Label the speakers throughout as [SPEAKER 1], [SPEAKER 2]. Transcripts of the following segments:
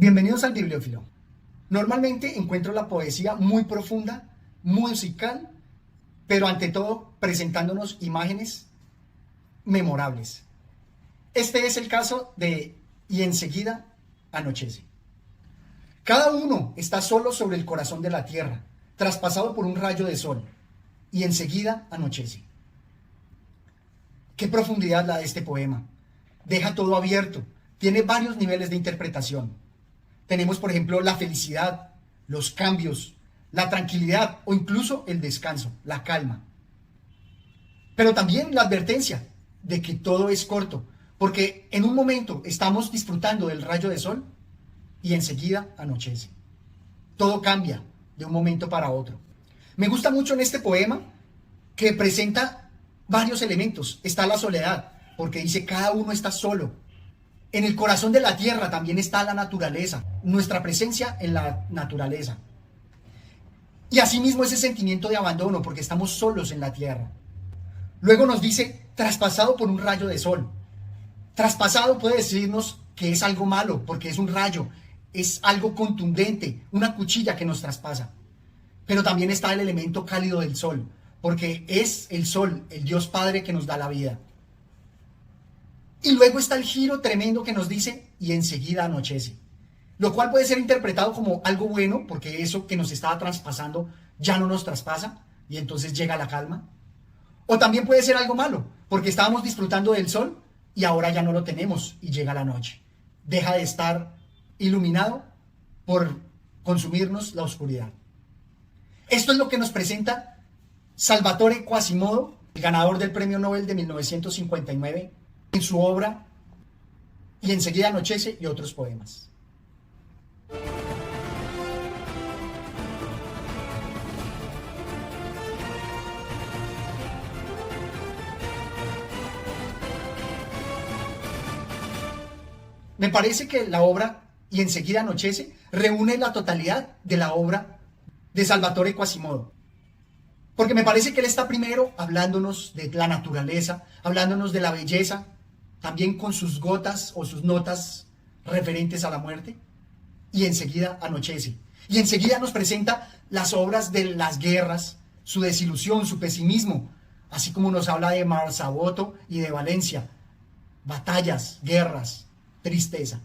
[SPEAKER 1] Bienvenidos al Bibliófilo. Normalmente encuentro la poesía muy profunda, musical, pero ante todo presentándonos imágenes memorables. Este es el caso de Y enseguida anochece. Cada uno está solo sobre el corazón de la tierra, traspasado por un rayo de sol, y enseguida anochece. Qué profundidad la de este poema. Deja todo abierto, tiene varios niveles de interpretación. Tenemos, por ejemplo, la felicidad, los cambios, la tranquilidad o incluso el descanso, la calma. Pero también la advertencia de que todo es corto, porque en un momento estamos disfrutando del rayo de sol y enseguida anochece. Todo cambia de un momento para otro. Me gusta mucho en este poema que presenta varios elementos. Está la soledad, porque dice cada uno está solo. En el corazón de la tierra también está la naturaleza, nuestra presencia en la naturaleza. Y asimismo ese sentimiento de abandono, porque estamos solos en la tierra. Luego nos dice, traspasado por un rayo de sol. Traspasado puede decirnos que es algo malo, porque es un rayo, es algo contundente, una cuchilla que nos traspasa. Pero también está el elemento cálido del sol, porque es el sol, el Dios Padre que nos da la vida. Y luego está el giro tremendo que nos dice, y enseguida anochece. Lo cual puede ser interpretado como algo bueno, porque eso que nos estaba traspasando ya no nos traspasa, y entonces llega la calma. O también puede ser algo malo, porque estábamos disfrutando del sol, y ahora ya no lo tenemos, y llega la noche. Deja de estar iluminado por consumirnos la oscuridad. Esto es lo que nos presenta Salvatore Quasimodo, el ganador del Premio Nobel de 1959, en su obra Y enseguida anochece y otros poemas. Me parece que la obra Y enseguida anochece reúne la totalidad de la obra de Salvatore Quasimodo. Porque me parece que él está primero hablándonos de la naturaleza, hablándonos de la belleza, también con sus gotas o sus notas referentes a la muerte, y enseguida anochece. Y enseguida nos presenta las obras de las guerras, su desilusión, su pesimismo, así como nos habla de Marzabotto y de Valencia, batallas, guerras, tristeza.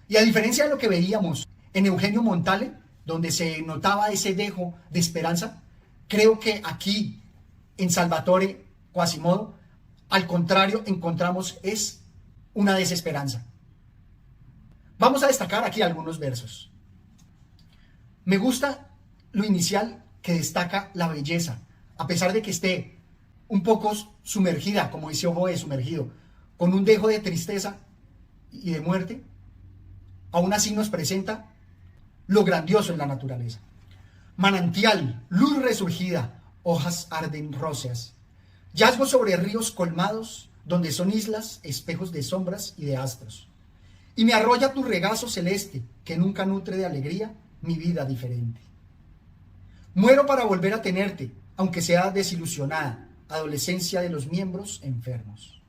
[SPEAKER 1] Y a diferencia de lo que veíamos en Eugenio Montale, donde se notaba ese dejo de esperanza, creo que aquí, en Salvatore Quasimodo, al contrario, encontramos es una desesperanza. Vamos a destacar aquí algunos versos. Me gusta lo inicial que destaca la belleza, a pesar de que esté un poco sumergida, como dice Oboe, sumergido, con un dejo de tristeza y de muerte, aún así nos presenta lo grandioso en la naturaleza. Manantial, luz resurgida, hojas arden róseas. Yazgo sobre ríos colmados, donde son islas, espejos de sombras y de astros. Y me arrolla tu regazo celeste, que nunca nutre de alegría mi vida diferente. Muero para volver a tenerte, aunque sea desilusionada, adolescencia de los miembros enfermos.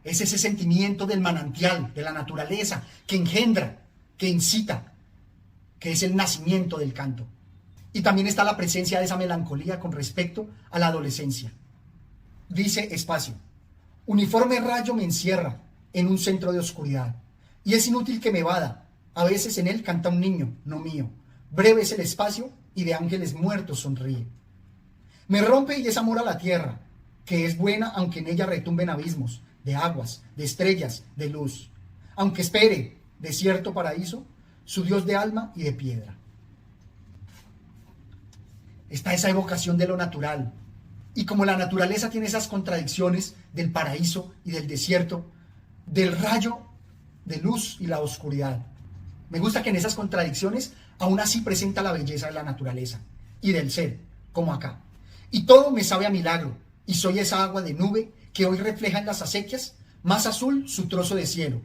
[SPEAKER 1] Es ese sentimiento del manantial, de la naturaleza, que engendra, que incita, que es el nacimiento del canto. Y también está la presencia de esa melancolía con respecto a la adolescencia. Dice Espacio, uniforme rayo me encierra en un centro de oscuridad, y es inútil que me vada, a veces en él canta un niño, no mío, breve es el espacio y de ángeles muertos sonríe. Me rompe y es amor a la tierra, que es buena aunque en ella retumben abismos, de aguas, de estrellas, de luz, aunque espere, desierto paraíso, su Dios de alma y de piedra. Está esa evocación de lo natural. Y como la naturaleza tiene esas contradicciones del paraíso y del desierto, del rayo de luz y la oscuridad. Me gusta que en esas contradicciones aún así presenta la belleza de la naturaleza y del ser, como acá. Y todo me sabe a milagro, y soy esa agua de nube que hoy refleja en las acequias, más azul su trozo de cielo.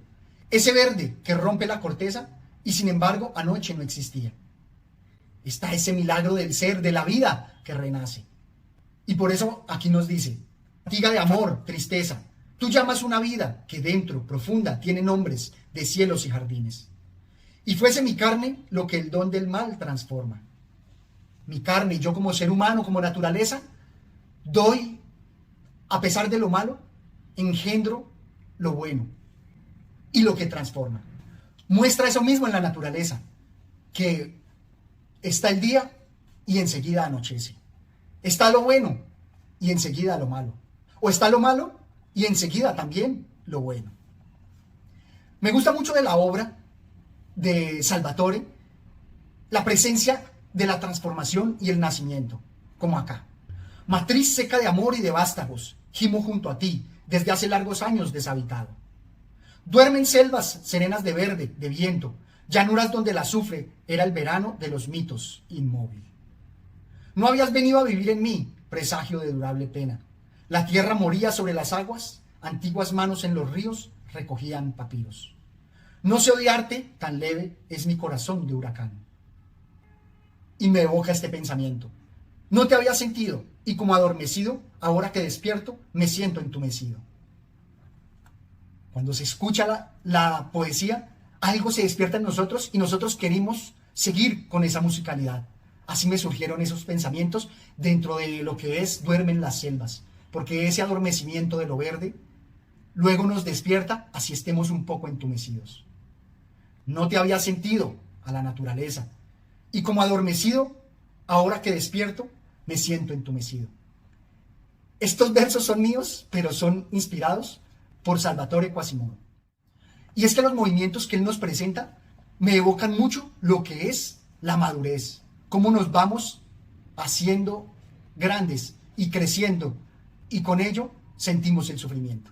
[SPEAKER 1] Ese verde que rompe la corteza y sin embargo anoche no existía. Está ese milagro del ser, de la vida que renace. Y por eso aquí nos dice, fatiga de amor, tristeza, Tú llamas una vida que dentro, profunda, tiene nombres de cielos y jardines. Y fuese mi carne lo que el don del mal transforma. Mi carne, yo como ser humano, como naturaleza, doy, a pesar de lo malo, engendro lo bueno y lo que transforma. Muestra eso mismo en la naturaleza, que está el día y enseguida anochece. Está lo bueno y enseguida lo malo. O está lo malo y enseguida también lo bueno. Me gusta mucho de la obra de Salvatore la presencia de la transformación y el nacimiento, como acá. Matriz seca de amor y de vástagos, gimo junto a ti, desde hace largos años deshabitado. Duermen selvas serenas de verde, de viento, llanuras donde el azufre era el verano de los mitos, inmóvil. No habías venido a vivir en mí, presagio de durable pena. La tierra moría sobre las aguas, antiguas manos en los ríos recogían papiros. No sé odiarte, tan leve es mi corazón de huracán. Y me evoca este pensamiento. No te había sentido, y como adormecido, ahora que despierto, me siento entumecido. Cuando se escucha la poesía, algo se despierta en nosotros y nosotros queremos seguir con esa musicalidad. Así me surgieron esos pensamientos dentro de lo que es Duermen las selvas, porque ese adormecimiento de lo verde luego nos despierta, así estemos un poco entumecidos. No te había sentido a la naturaleza, y como adormecido, ahora que despierto, me siento entumecido. Estos versos son míos, pero son inspirados por Salvatore Quasimodo. Y es que los movimientos que él nos presenta me evocan mucho lo que es la madurez, cómo nos vamos haciendo grandes y creciendo, y con ello sentimos el sufrimiento.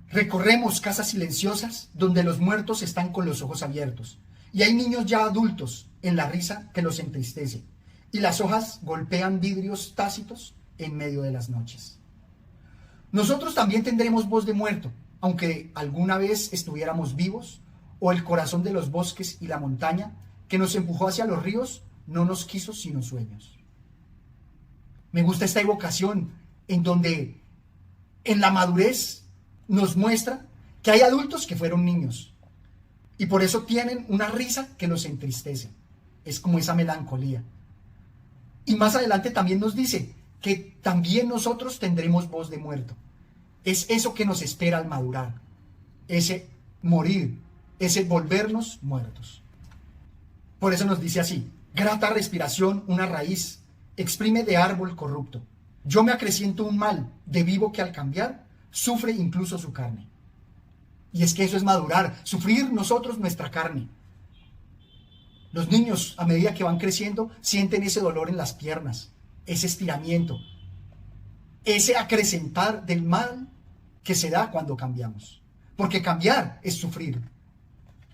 [SPEAKER 1] Recorremos casas silenciosas donde los muertos están con los ojos abiertos, y hay niños ya adultos en la risa que los entristece, y las hojas golpean vidrios tácitos en medio de las noches. Nosotros también tendremos voz de muerto, aunque alguna vez estuviéramos vivos, o el corazón de los bosques y la montaña que nos empujó hacia los ríos no nos quiso sino sueños. Me gusta esta evocación en donde en la madurez nos muestra que hay adultos que fueron niños y por eso tienen una risa que los entristece. Es como esa melancolía. Y más adelante también nos dice que también nosotros tendremos voz de muerto. Es eso que nos espera al madurar, ese morir, ese volvernos muertos. Por eso nos dice así: grata respiración, una raíz, exprime de árbol corrupto. Yo me acreciento un mal, de vivo que al cambiar, sufre incluso su carne. Y es que eso es madurar, sufrir nosotros nuestra carne. Los niños, a medida que van creciendo, sienten ese dolor en las piernas, ese estiramiento, ese acrecentar del mal que se da cuando cambiamos. Porque cambiar es sufrir.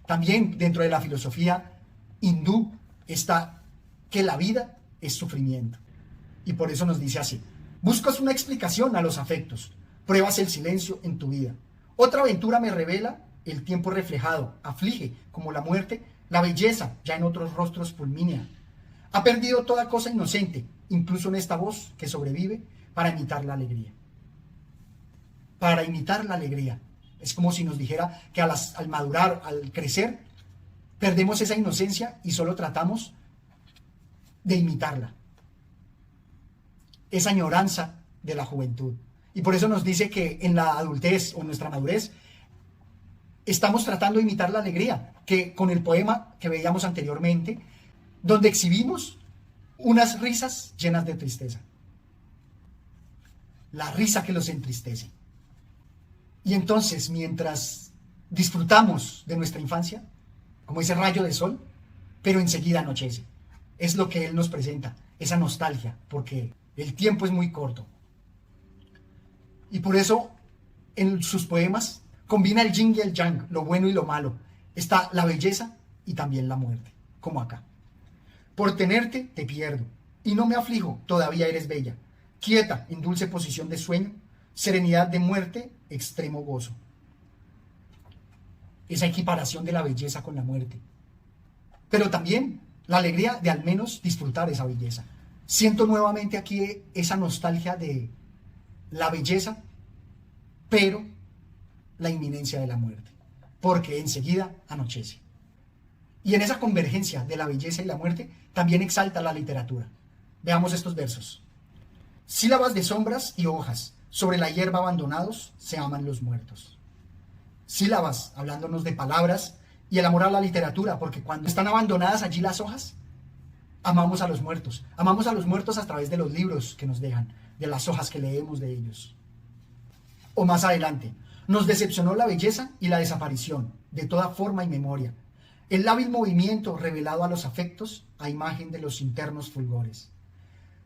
[SPEAKER 1] También dentro de la filosofía hindú está que la vida es sufrimiento. Y por eso nos dice así: buscas una explicación a los afectos, pruebas el silencio en tu vida. Otra aventura me revela el tiempo reflejado, aflige como la muerte, la belleza ya en otros rostros fulmínea. Ha perdido toda cosa inocente, incluso en esta voz que sobrevive para imitar la alegría. Para imitar la alegría. Es como si nos dijera que al madurar, al crecer, perdemos esa inocencia y solo tratamos de imitarla. Esa añoranza de la juventud. Y por eso nos dice que en la adultez o nuestra madurez estamos tratando de imitar la alegría, que con el poema que veíamos anteriormente, donde exhibimos unas risas llenas de tristeza. La risa que los entristece. Y entonces, mientras disfrutamos de nuestra infancia, como ese rayo de sol, pero enseguida anochece. Es lo que él nos presenta, esa nostalgia, porque el tiempo es muy corto. Y por eso, en sus poemas, combina el yin y el yang, lo bueno y lo malo. Está la belleza y también la muerte, como acá. Por tenerte te pierdo, y no me aflijo, todavía eres bella. Quieta, en dulce posición de sueño, serenidad de muerte, extremo gozo. Esa equiparación de la belleza con la muerte. Pero también la alegría de al menos disfrutar esa belleza. Siento nuevamente aquí esa nostalgia de la belleza, pero la inminencia de la muerte, porque enseguida anochece. Y en esa convergencia de la belleza y la muerte también exalta la literatura. Veamos estos versos. Sílabas de sombras y hojas, sobre la hierba abandonados se aman los muertos. Sílabas, hablándonos de palabras, y el amor a la literatura, porque cuando están abandonadas allí las hojas, amamos a los muertos a través de los libros que nos dejan, de las hojas que leemos de ellos. O más adelante, nos decepcionó la belleza y la desaparición, de toda forma y memoria, el lábil movimiento revelado a los afectos a imagen de los internos fulgores.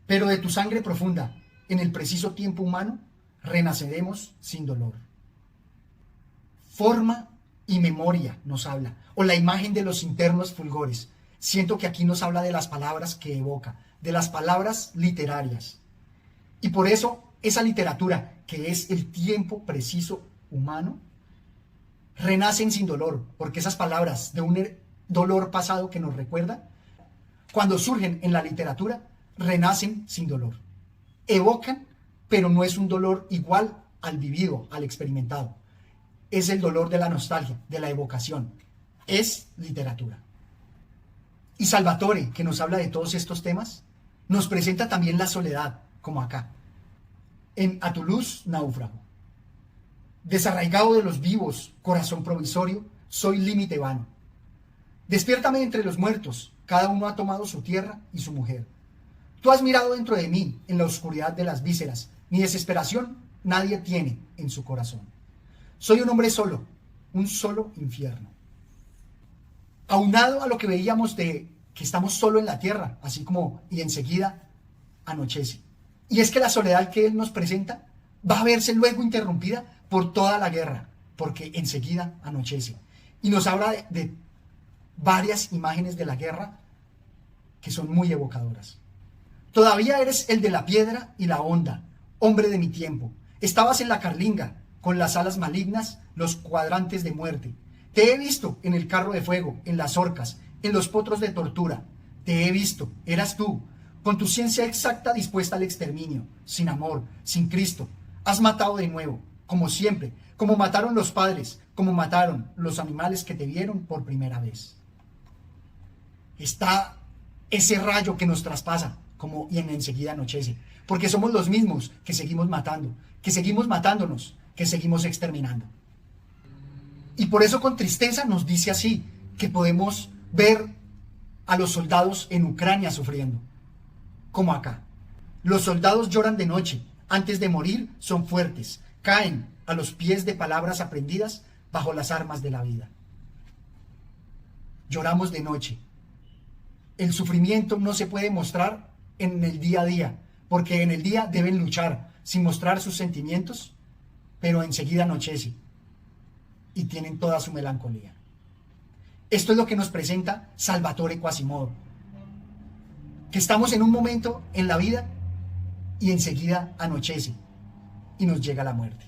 [SPEAKER 1] Pero de tu sangre profunda, en el preciso tiempo humano, renaceremos sin dolor. Forma y memoria nos habla, o la imagen de los internos fulgores. Siento que aquí nos habla de las palabras que evoca, de las palabras literarias. Y por eso esa literatura, que es el tiempo preciso humano, renacen sin dolor, porque esas palabras de un dolor pasado que nos recuerda, cuando surgen en la literatura, renacen sin dolor. Evocan, pero no es un dolor igual al vivido, al experimentado. Es el dolor de la nostalgia, de la evocación. Es literatura. Y Salvatore, que nos habla de todos estos temas, nos presenta también la soledad, como acá, en A tu luz, náufrago. Desarraigado de los vivos, corazón provisorio, soy límite vano. Despiértame entre los muertos, cada uno ha tomado su tierra y su mujer. Tú has mirado dentro de mí, en la oscuridad de las vísceras, mi desesperación nadie tiene en su corazón. Soy un hombre solo, un solo infierno. Aunado a lo que veíamos de que estamos solo en la tierra, así como y enseguida anochece. Y es que la soledad que él nos presenta va a verse luego interrumpida por toda la guerra, porque enseguida anochece. Y nos habla de varias imágenes de la guerra que son muy evocadoras. Todavía eres el de la piedra y la honda, hombre de mi tiempo. Estabas en la carlinga, con las alas malignas, los cuadrantes de muerte. Te he visto en el carro de fuego, en las horcas, en los potros de tortura. Te he visto, eras tú, con tu ciencia exacta dispuesta al exterminio, sin amor, sin Cristo. Has matado de nuevo, como siempre, como mataron los padres, como mataron los animales que te vieron por primera vez. Está ese rayo que nos traspasa, como y enseguida anochece, porque somos los mismos que seguimos matando, que seguimos matándonos, que seguimos exterminando. Y por eso con tristeza nos dice así, que podemos ver a los soldados en Ucrania sufriendo, como acá. Los soldados lloran de noche, antes de morir son fuertes, caen a los pies de palabras aprendidas bajo las armas de la vida. Lloramos de noche. El sufrimiento no se puede mostrar en el día a día, porque en el día deben luchar sin mostrar sus sentimientos, pero enseguida anochece y tienen toda su melancolía. Esto es lo que nos presenta Salvatore Quasimodo, que estamos en un momento en la vida y enseguida anochece y nos llega la muerte.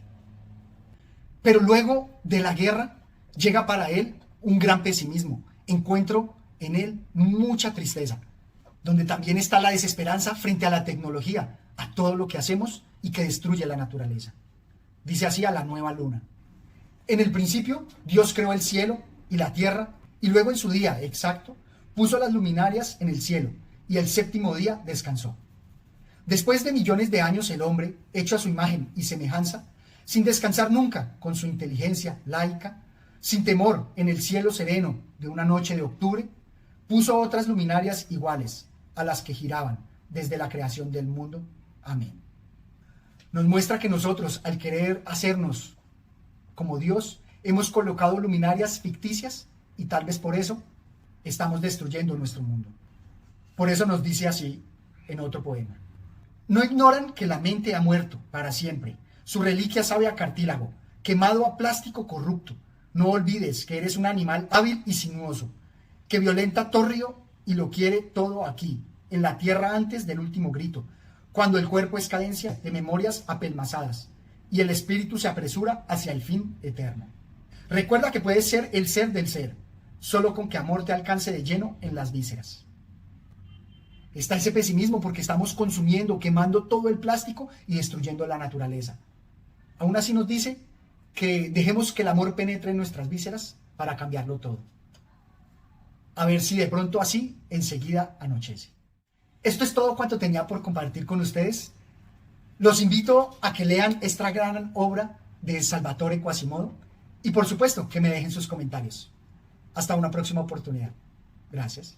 [SPEAKER 1] Pero luego de la guerra llega para él un gran pesimismo. Encuentro en él mucha tristeza, donde también está la desesperanza frente a la tecnología, a todo lo que hacemos y que destruye la naturaleza. Dice así a la nueva luna. En el principio, Dios creó el cielo y la tierra, y luego en su día exacto, puso las luminarias en el cielo, y el séptimo día descansó. Después de millones de años el hombre, hecho a su imagen y semejanza, sin descansar nunca con su inteligencia laica, sin temor en el cielo sereno de una noche de octubre, puso otras luminarias iguales a las que giraban desde la creación del mundo. Amén. Nos muestra que nosotros, al querer hacernos como Dios, hemos colocado luminarias ficticias y tal vez por eso estamos destruyendo nuestro mundo. Por eso nos dice así en otro poema. No ignoran que la mente ha muerto para siempre. Su reliquia sabe a cartílago, quemado a plástico corrupto. No olvides que eres un animal hábil y sinuoso, que violenta tórrido y lo quiere todo aquí, en la tierra antes del último grito, cuando el cuerpo es cadencia de memorias apelmazadas y el espíritu se apresura hacia el fin eterno. Recuerda que puedes ser el ser del ser, solo con que amor te alcance de lleno en las vísceras. Está ese pesimismo porque estamos consumiendo, quemando todo el plástico y destruyendo la naturaleza. Aún así nos dice que dejemos que el amor penetre en nuestras vísceras para cambiarlo todo. A ver si de pronto así enseguida anochece. Esto es todo cuanto tenía por compartir con ustedes. Los invito a que lean esta gran obra de Salvatore Quasimodo y por supuesto que me dejen sus comentarios. Hasta una próxima oportunidad. Gracias.